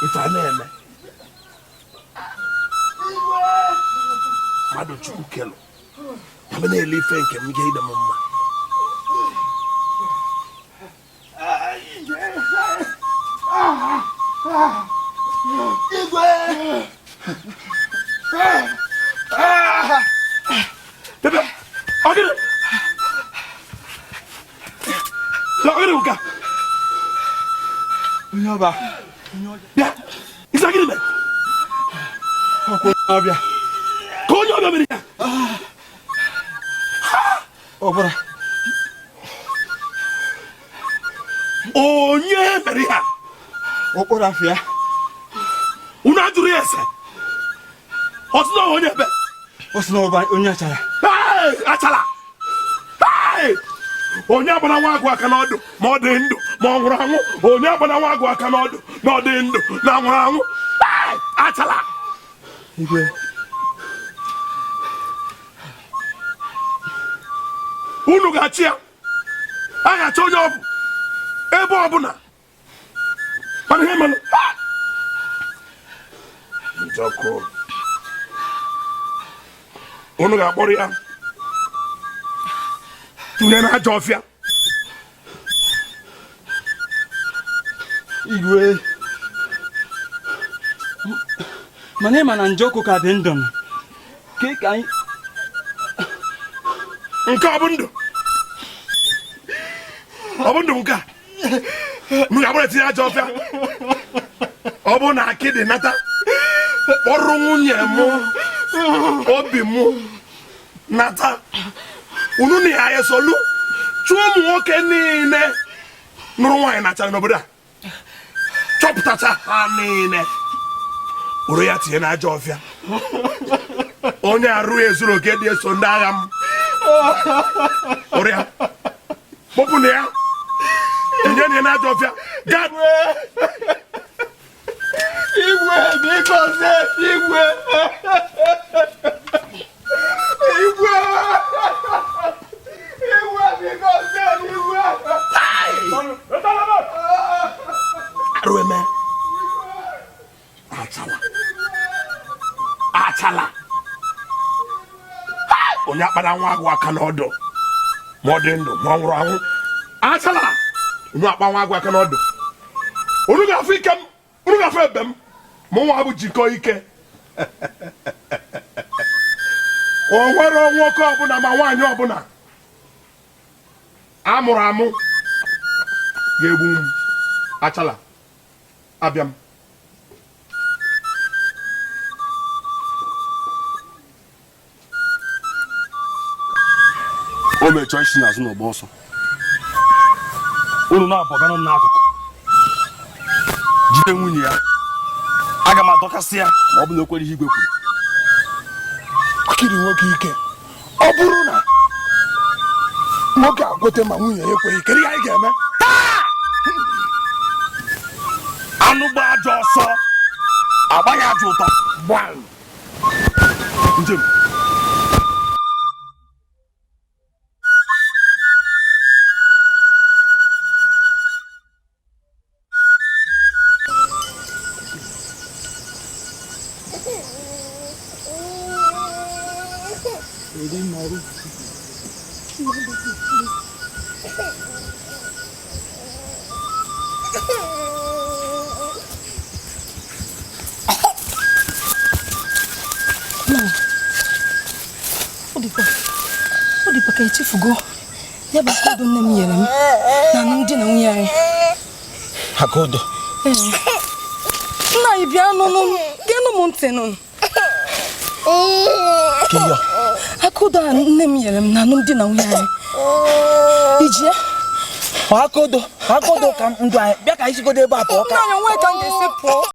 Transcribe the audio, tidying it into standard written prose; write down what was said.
If I name Mado Chukelo, I'm an elite frank and gave them a yeah, it's like it. Call your memory. Oh, yeah, Maria. What I fear? Una Duriesa. What's no on your bed? What's no by Unyatara? Hey, Atala. Hey, Onyabana Wagua cannot do more than do more rango. Onyabana Wagua cannot do more than do now. Hey, Atala. Unu gachia. Aya toyo. Ebo abuna. Panheman. Joko. Unu ga boria. Tunena Jofia. Igwe. Manema na njoko ka bendom. Ke kai. Nka abundo. Abundo nka. Mu abure ti Jofia. Obo na akide nata. Orunye mu. Obi mu. Nata. Unu ni aye solu. Chuo mu oke niile. Nuru wine na cha n'obodo a. Chọpụtacha ha niile. Uru ya tinye na Jofia. Onye arụ ezuru oge dị eso ndị agha m. Uru ya. Popu na ya. Tinye na Jofia. Gad. Igwe, because Igwe. Igwe. Igwe, because Igwe. Arueme. Achala. Onye akpara nwa agụ aka n'ọdụ. Ma ọ dị ndụ, ma ọ nwụrụ anwụ. Achala. Onye akpa nwa agụ aka n'ọdụ. Unu ga-afụ ike m. Unu ga-afụ ebe m. Ma nwa bụ jikọ ike. O nwere nwoke ọbụla ma nwaanyị ọbụla amụrụ amụ ga-egbu m. Achala. Abịam. mechọ isi n'azụ n'ọgba ọsọ unu na-abọganụ n'akụkụ jide nwunye ya aga m adọkasị ya ma ọ bụ na o kwere ihe igwe kwuru akịrị nwoke ike ọ bụrụ na nwoke agwete ma nwunye ya ekweghị kedu ihe anyị ga-eme anụ gba ajọ ọsọ agbaghị ajọ ụtọ gbam njem ka echefugo ya bụ akodo nne m nyere m na alụmdi na nwunye anyị. Akodo nna anyị bịa nụnụ geenụ m ntị nụ. Akodo a nne m nyere m na alụmdi na nwunye anyị. Iji ya akodo ka ndụ anyị bịa ka anyị sigodo ebe a pụọ ka nna anyị nwee ka m ga-esi pụọ.